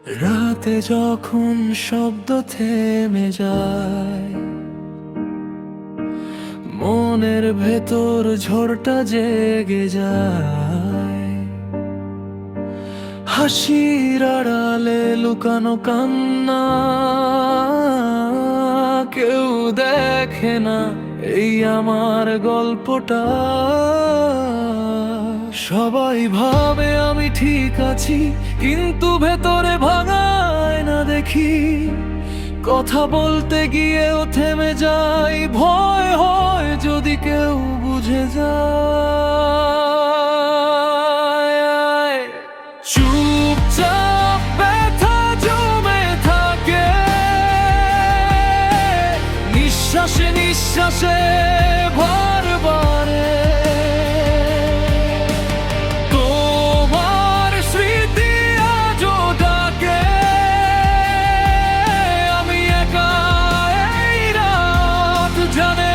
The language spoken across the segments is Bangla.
রাতে যখন শব্দ থেমে যায়, মনের ভেতর ঝড়টা জেগে যায়। হাসির আড়ালে লুকানো কান্না, কেউ দেখে না এই আমার গল্পটা। সবাই ভাবে আমি ঠিক আছি, কিন্তু ভেতরে ভাঙায় না দেখি। কথা বলতে গিয়েও থেমে যাই, ভয় হয় যদি কেউ বুঝে যায়। চুপচাপ ব্যথা জমে থাকে, নিঃশ্বাসে নিঃশ্বাসে ভর বারে। তোমার স্মৃতি আজও ডাকে, আমি একা এই রাত জানে।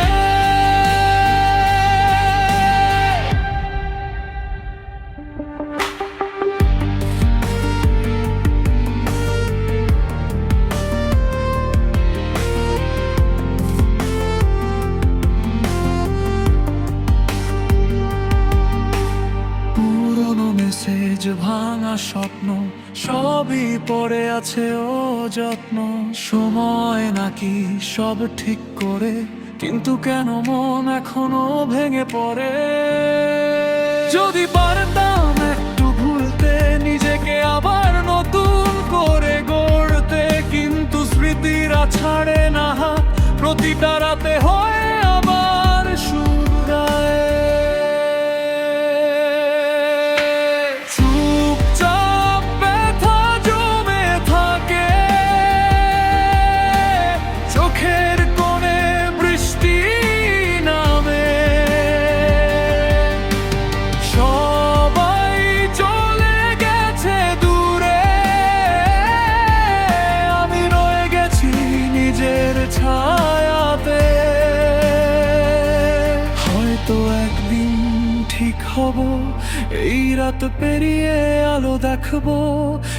মেসেজ, ভাঙা স্বপ্ন, সবই পড়ে আছে ও যত্ন। সময় নাকি সব ঠিক করে, কিন্তু কেন মন এখনো ভেঙে পড়ে। যদি পারতাম একটু ভুলতে, নিজেকে আবার নতুন করে গড়তে, কিন্তু স্মৃতিরা ছাড়ে না হাত, প্রতিটা রাতে হয় আবার শুরু। চুপচাপ ব্যথা জমে থাকে, চোখের কোণে বৃষ্টি নামে। সবাই চলে গেছে দূরে, আমি রয়ে গেছি নিজের ছায়াতে। হয়তো একদিন ঠিক হব, এই রাত পেরিয়ে আলো দেখবো,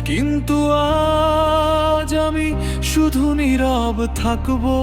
কিন্তু আজ আমি শুধু নীরব থাকবো।